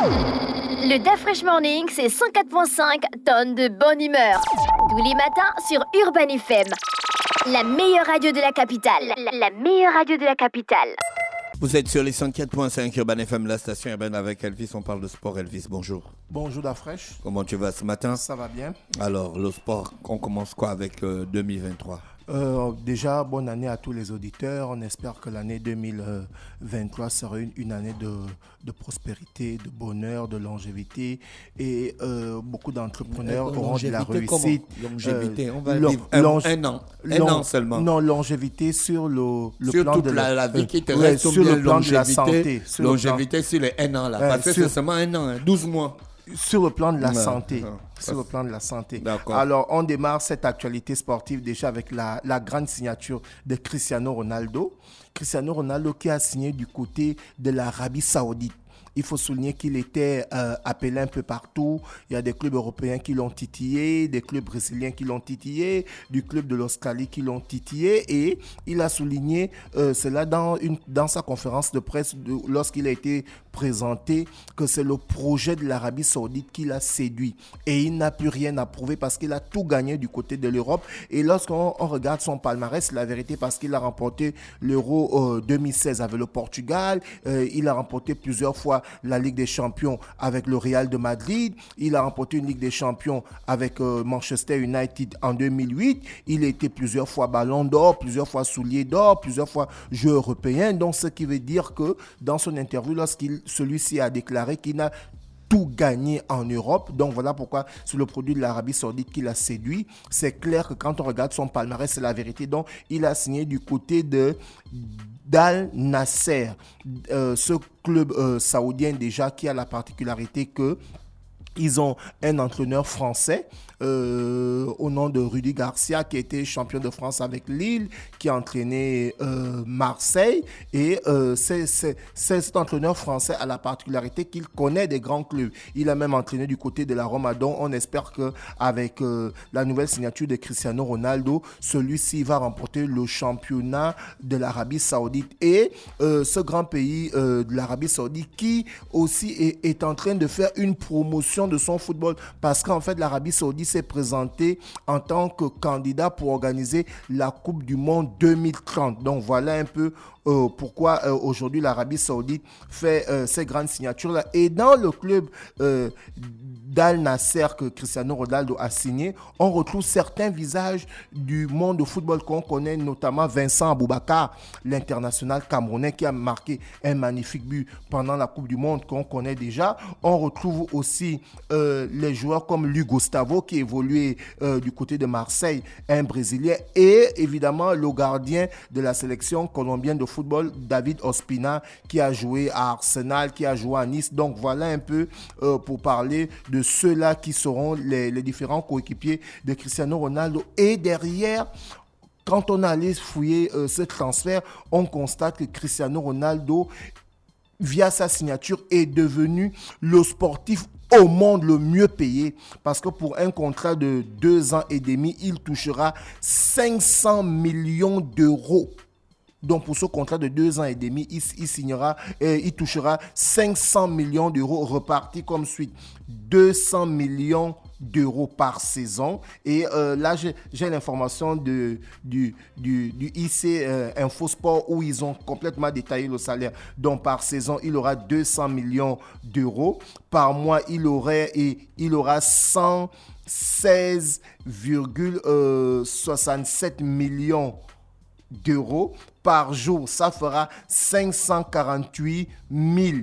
Le DAF Fresh Morning, c'est 104.5 tonnes de bonne humeur. Tous les matins sur Urban FM. La meilleure radio de la capitale. La meilleure radio de la capitale. Vous êtes sur les 104.5 Urban FM, la station urbaine avec Elvis. On parle de sport. Elvis, bonjour. Bonjour DAF Fresh. Comment tu vas ce matin? Ça va bien. Alors, le sport, on commence quoi avec 2023? Déjà, bonne année à tous les auditeurs. On espère que l'année 2023 sera une année de prospérité, de bonheur, de longévité. Et beaucoup d'entrepreneurs auront de la réussite. Longévité, on va vivre un an. Un an seulement. Non, longévité sur le sur plan toute de la vie qui te reste, sur le plan de la santé. Longévité sur les 1 an, là. Parce que c'est seulement 1 an, 12 mois. Sur le plan de la santé. Sur le plan de la santé. D'accord. Alors, on démarre cette actualité sportive déjà avec la grande signature de Cristiano Ronaldo. Cristiano Ronaldo qui a signé du côté de l'Arabie Saoudite. Il faut souligner qu'il était appelé un peu partout. Il y a des clubs européens qui l'ont titillé, des clubs brésiliens qui l'ont titillé, du club de l'Australie qui l'ont titillé. Et il a souligné cela dans sa conférence de presse lorsqu'il a été présenté que c'est le projet de l'Arabie Saoudite qui l'a séduit. Et il n'a plus rien à prouver parce qu'il a tout gagné du côté de l'Europe. Et lorsqu'on regarde son palmarès, c'est la vérité parce qu'il a remporté l'Euro 2016 avec le Portugal. Il a remporté plusieurs fois la Ligue des Champions avec le Real de Madrid. Il a remporté une Ligue des Champions avec Manchester United en 2008. Il a été plusieurs fois Ballon d'Or, plusieurs fois Soulier d'Or, plusieurs fois joueur européen. Donc, ce qui veut dire que dans son interview, celui-ci a déclaré qu'il n'a tout gagné en Europe. Donc voilà pourquoi c'est le produit de l'Arabie Saoudite qui l'a séduit. C'est clair que quand on regarde son palmarès, c'est la vérité. Donc il a signé du côté d'Al Nasser, ce club saoudien déjà qui a la particularité que ils ont un entraîneur français au nom de Rudy Garcia qui a été champion de France avec Lille, qui a entraîné Marseille. Et cet entraîneur français a la particularité qu'il connaît des grands clubs. Il a même entraîné du côté de la Roma. Donc on espère qu'avec la nouvelle signature de Cristiano Ronaldo, celui-ci va remporter le championnat de l'Arabie Saoudite. Et ce grand pays de l'Arabie Saoudite qui aussi est en train de faire une promotion de son football parce qu'en fait l'Arabie Saoudite s'est présentée en tant que candidat pour organiser la Coupe du Monde 2030. Donc voilà un peu pourquoi aujourd'hui l'Arabie Saoudite fait ces grandes signatures-là. Et dans le club d'Al Nasser que Cristiano Ronaldo a signé, on retrouve certains visages du monde de football qu'on connaît, notamment Vincent Aboubakar, l'international camerounais qui a marqué un magnifique but pendant la Coupe du Monde qu'on connaît déjà. On retrouve aussi les joueurs comme Lu Gustavo qui évoluait du côté de Marseille, un Brésilien, et évidemment le gardien de la sélection colombienne de football, David Ospina, qui a joué à Arsenal, qui a joué à Nice. Donc voilà un peu pour parler de ceux-là qui seront les différents coéquipiers de Cristiano Ronaldo. Et derrière, quand on allait fouiller ce transfert, on constate que Cristiano Ronaldo, via sa signature, est devenu le sportif au monde le mieux payé parce que pour un contrat de 2 ans et demi, il touchera 500 millions d'euros. Donc pour ce contrat de 2 ans et demi, il touchera 500 millions d'euros repartis comme suite. 200 millions d'euros par saison. Et là, j'ai l'information du IC Infosport où ils ont complètement détaillé le salaire. Donc par saison, il aura 200 millions d'euros. Par mois, il aura 116,67 millions d'euros. Par jour, ça fera 548 000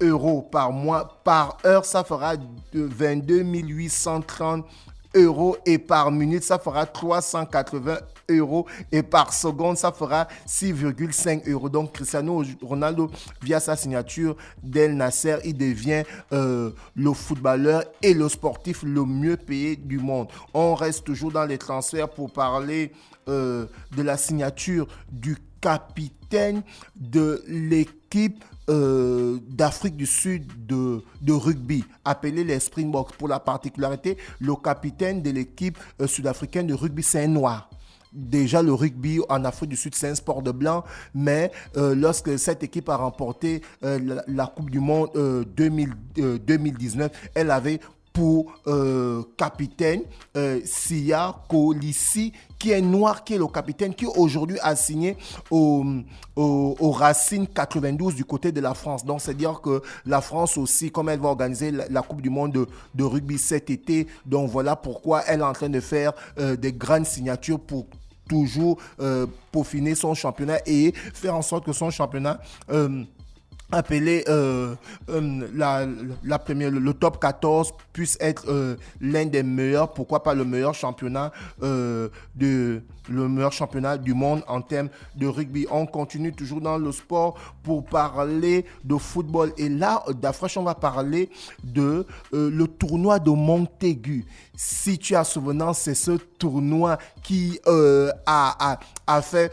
euros par mois. Par heure, ça fera 22 830 euros. Et par minute, ça fera 380 euros. Et par seconde, ça fera 6,5 euros. Donc, Cristiano Ronaldo, via sa signature d'El Nasser, il devient le footballeur et le sportif le mieux payé du monde. On reste toujours dans les transferts pour parler de la signature du capitaine de l'équipe d'Afrique du Sud de rugby, appelé les Springboks. Pour la particularité, le capitaine de l'équipe sud-africaine de rugby, c'est un noir. déjà le rugby en Afrique du Sud, c'est un sport de blanc, mais lorsque cette équipe a remporté la Coupe du Monde 2019, elle avait pour capitaine Sia Kolissi, qui est noir, qui est le capitaine, qui aujourd'hui a signé au Racing 92 du côté de la France. Donc, c'est-à-dire que la France aussi, comme elle va organiser la Coupe du Monde de rugby cet été, donc voilà pourquoi elle est en train de faire des grandes signatures pour toujours peaufiner son championnat et faire en sorte que son championnat appelé la première, le top 14 puisse être l'un des meilleurs, pourquoi pas le meilleur championnat le meilleur championnat du monde en termes de rugby. On continue toujours dans le sport pour parler de football. Et là, d'Afresh, on va parler de le tournoi de Montaigu. Si tu as souvenance, c'est ce tournoi qui a fait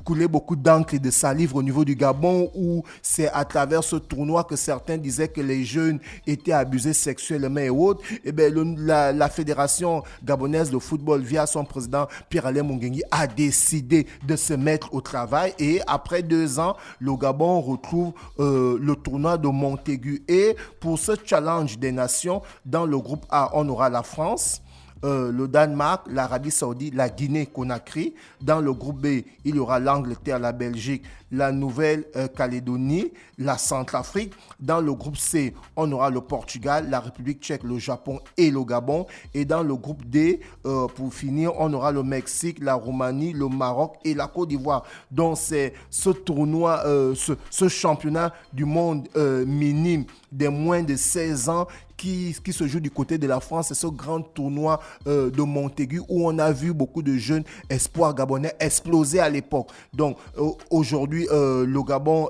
couler beaucoup d'encre et de salive au niveau du Gabon, où c'est à travers ce tournoi que certains disaient que les jeunes étaient abusés sexuellement et autres. Et bien, la Fédération gabonaise de football, via son président Pierre-Alain Mungengi, a décidé de se mettre au travail. Et après 2 ans, le Gabon retrouve le tournoi de Montaigu. Et pour ce challenge des nations, dans le groupe A, on aura la France, le Danemark, l'Arabie Saoudite, la Guinée-Conakry. Dans le groupe B, il y aura l'Angleterre, la Belgique, la Nouvelle-Calédonie, la Centrafrique. Dans le groupe C, on aura le Portugal, la République tchèque, le Japon et le Gabon. Et dans le groupe D, pour finir, on aura le Mexique, la Roumanie, le Maroc et la Côte d'Ivoire. Donc c'est ce tournoi, ce championnat du monde minime des moins de 16 ans qui se joue du côté de la France. C'est ce grand tournoi de Montaigu où on a vu beaucoup de jeunes espoirs gabonais exploser à l'époque. Donc aujourd'hui, le Gabon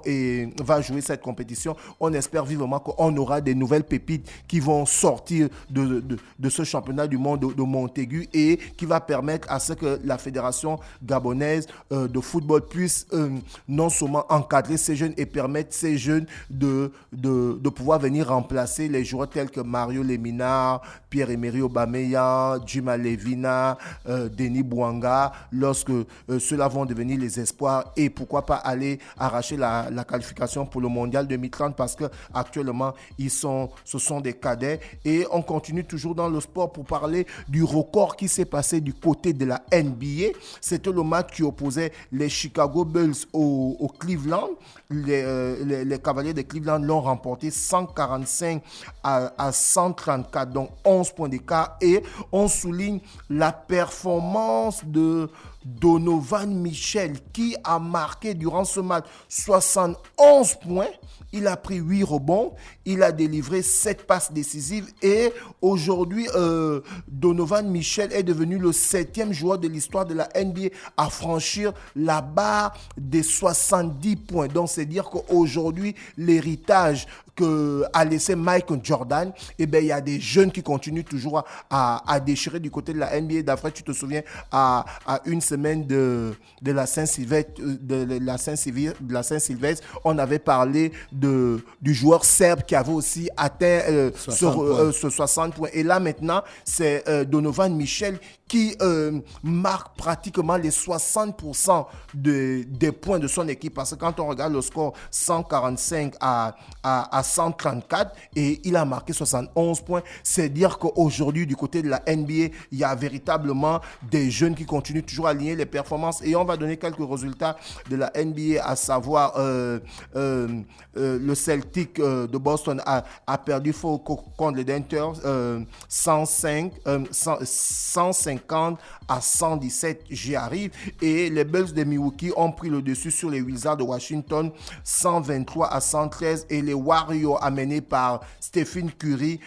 va jouer cette compétition. On espère vivement qu'on aura des nouvelles pépites qui vont sortir de ce championnat du monde de Montaigu et qui va permettre à ce que la Fédération gabonaise de football puisse non seulement encadrer ces jeunes et permettre ces jeunes de pouvoir venir remplacer les joueurs tels que Mario Lemina, Pierre-Emerick Aubameyang, Djuma Levina, Denis Bouanga, lorsque ceux-là vont devenir les espoirs et pourquoi pas aller arracher la qualification pour le mondial 2030 parce qu'actuellement, ce sont des cadets. Et on continue toujours dans le sport pour parler du record qui s'est passé du côté de la NBA. C'était le match qui opposait les Chicago Bulls au Cleveland. Les Cavaliers de Cleveland l'ont remporté 145 à 134, donc 11 points d'écart. Et on souligne la performance de Donovan Mitchell qui a marqué durant ce match 71 points. Il a pris 8 rebonds, il a délivré 7 passes décisives et aujourd'hui, Donovan Mitchell est devenu le 7e joueur de l'histoire de la NBA à franchir la barre des 70 points. Donc, c'est dire qu'aujourd'hui, l'héritage que a laissé Michael Jordan, eh bien, il y a des jeunes qui continuent toujours à déchirer du côté de la NBA. D'après, tu te souviens, à une semaine de la Saint-Sylvestre, on avait parlé du joueur serbe qui avait aussi atteint ce 60 points. Et là, maintenant, c'est Donovan Mitchell qui marque pratiquement les 60% des points de son équipe. Parce que quand on regarde le score 145 à 134 et il a marqué 71 points, c'est dire qu'aujourd'hui, du côté de la NBA, il y a véritablement des jeunes qui continuent toujours à aligner les performances. Et on va donner quelques résultats de la NBA, à savoir le Celtic de Boston a perdu contre les Denters 150 à 117, j'y arrive. Et les Bulls de Milwaukee ont pris le dessus sur les Wizards de Washington 123 à 113. Et les Warriors, amenés par Stephen Curry,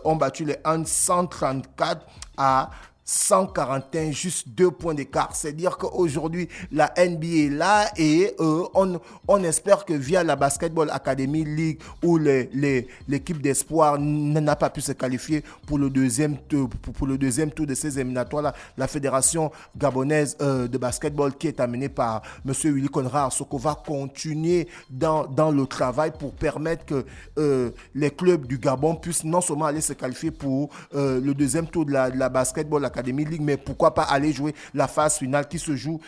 ont battu les Suns 134 à 141, juste 2 points d'écart. C'est dire qu'aujourd'hui, la NBA est là et on espère que via la Basketball Academy League où l'équipe d'espoir n'a pas pu se qualifier pour le deuxième tour de ces éliminatoires-là, la Fédération gabonaise de basketball qui est amenée par M. Willy Conrad Soko va continuer dans le travail pour permettre que les clubs du Gabon puissent non seulement aller se qualifier pour le deuxième tour de la Basketball Academy Academy League, mais pourquoi pas aller jouer la phase finale qui se joue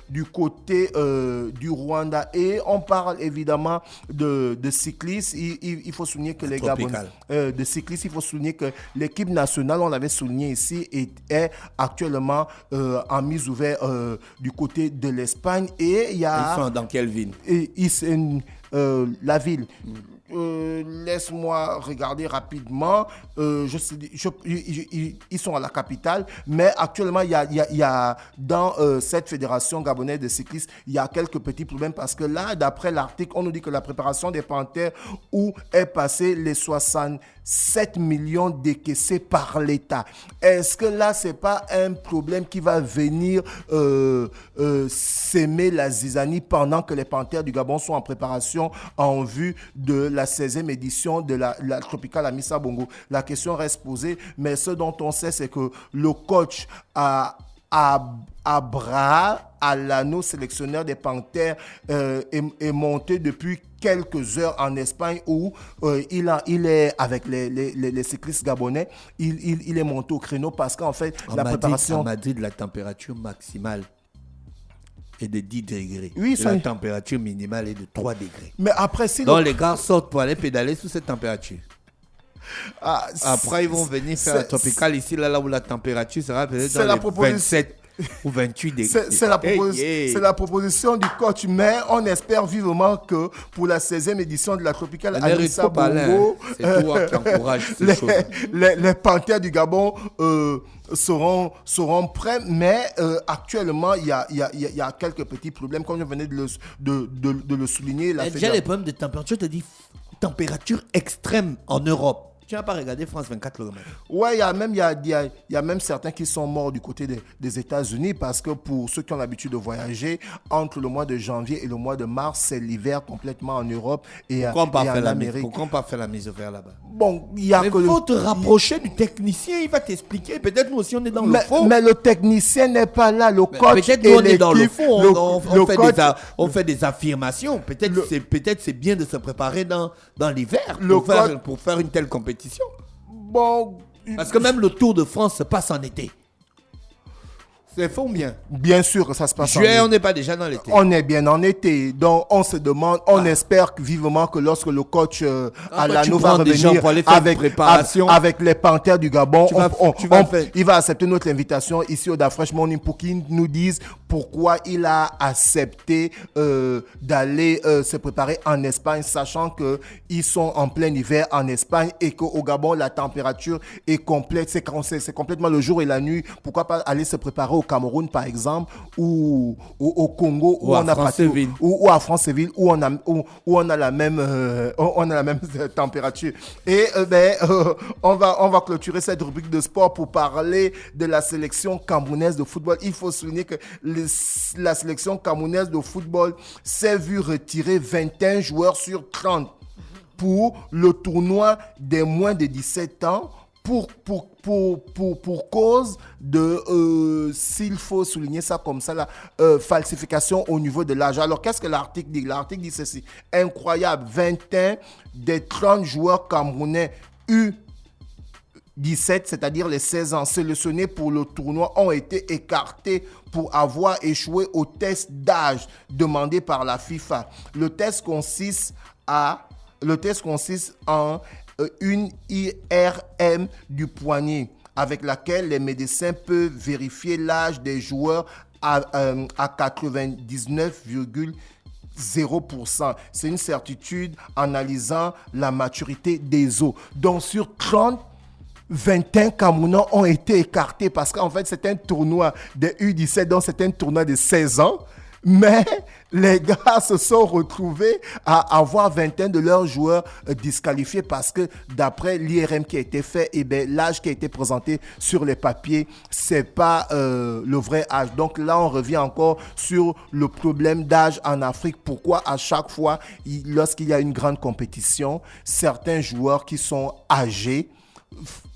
du côté du Rwanda. Et on parle évidemment de cyclistes. Il faut souligner que les Gabonais de cyclistes, il faut souligner que l'équipe nationale, on l'avait souligné ici, est actuellement en mise ouverte du côté de l'Espagne. Et il y a... Ils sont dans quelle ville? La ville. Laisse-moi regarder rapidement. Ils sont à la capitale, mais actuellement, il y a dans cette fédération gabonaise de cyclistes, il y a quelques petits problèmes parce que là, d'après l'article, on nous dit que la préparation des Panthères où est passé les 67 millions décaissés par l'État. Est-ce que là, c'est pas un problème qui va venir s'aimer la zizanie pendant que les Panthères du Gabon sont en préparation en vue de la 16e édition de la Tropicale Amissa Bongo? La question reste posée, mais ce dont on sait, c'est que le coach Abraham Alano, sélectionneur des Panthères, est monté depuis quelques heures en Espagne où il est avec les cyclistes gabonais. Il est monté au créneau parce qu'en fait, préparation... À Madrid, la température maximale est de 10 degrés. Oui, la température minimale est de 3 degrés. Mais après, donc les gars sortent pour aller pédaler sous cette température. Après, ils vont venir faire la tropicale ici, là où la température sera peut-être dans les 27 ou 28 degrés. C'est la proposition du coach, mais on espère vivement que pour la 16e édition de la tropicale Amissa Bongo, c'est toi qui encourage ces choses. Les Panthères du Gabon seront prêts, mais actuellement, il y a quelques petits problèmes, comme je venais de le souligner. Déjà, les problèmes de température, tu dis température extrême en Europe. Tu n'as pas regardé France 24 le match? Ouais, il y a même certains qui sont morts du côté des États-Unis parce que pour ceux qui ont l'habitude de voyager, entre le mois de janvier et le mois de mars, c'est l'hiver complètement en Europe et en Amérique. Pourquoi on pas faire la mise au vert là-bas? Bon, il faut te rapprocher du technicien, il va t'expliquer. Peut-être nous aussi on est dans le faux. Mais le technicien n'est pas là, le coach. Peut-être nous on est dans le faux, on fait des affirmations. Peut-être c'est bien de se préparer dans l'hiver pour faire une telle compétition. Bon, parce que même le Tour de France se passe en été. C'est faux ou bien? Bien sûr que ça se passe en été. On n'est pas déjà dans l'été. On est bien en été. Donc, on se demande, on espère vivement que lorsque le coach Alano va revenir avec les Panthères du Gabon, il va accepter notre invitation ici au Dafresh Morning pour qu'il nous dise pourquoi il a accepté d'aller se préparer en Espagne, sachant qu'ils sont en plein hiver en Espagne et qu'au Gabon, la température est complète. C'est complètement le jour et la nuit. Pourquoi pas aller se préparer au Cameroun, par exemple, ou au Congo, ou à Franceville, où on a la même température. Et on va clôturer cette rubrique de sport pour parler de la sélection camerounaise de football. Il faut souligner que la sélection camerounaise de football s'est vue retirer 21 joueurs sur 30 pour le tournoi des moins de 17 ans. Pour cause de, s'il faut souligner ça comme ça, la falsification au niveau de l'âge. Alors, qu'est-ce que l'article dit? L'article dit ceci. Incroyable, 21 des 30 joueurs camerounais U17, c'est-à-dire les 16 ans, sélectionnés pour le tournoi, ont été écartés pour avoir échoué au test d'âge demandé par la FIFA. Le test consiste en une IRM du poignet avec laquelle les médecins peuvent vérifier l'âge des joueurs à 99,0%. C'est une certitude analysant la maturité des os. Donc sur 30, 21 Camerounais ont été écartés parce qu'en fait c'est un tournoi de U17, donc c'est un tournoi de 16 ans. Mais les gars se sont retrouvés à avoir 21 de leurs joueurs disqualifiés parce que d'après l'IRM qui a été fait, l'âge qui a été présenté sur les papiers, c'est pas le vrai âge. Donc là, on revient encore sur le problème d'âge en Afrique. Pourquoi à chaque fois, lorsqu'il y a une grande compétition, certains joueurs qui sont âgés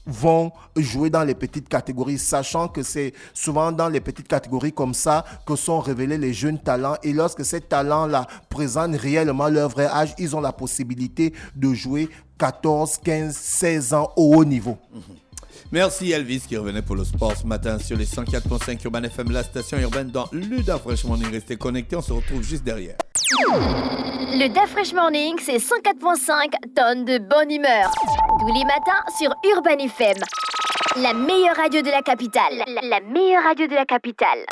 vont jouer dans les petites catégories, sachant que c'est souvent dans les petites catégories comme ça que sont révélés les jeunes talents. Et lorsque ces talents-là présentent réellement leur vrai âge, ils ont la possibilité de jouer 14, 15, 16 ans au haut niveau. Merci Elvis qui revenait pour le sport ce matin sur les 104.5 Urban FM, la station urbaine dans le Da Fresh Morning. Restez connectés, on se retrouve juste derrière. Le Da Fresh Morning, c'est 104.5 tonnes de bonne humeur. Tous les matins sur Urban FM. La meilleure radio de la capitale. La meilleure radio de la capitale.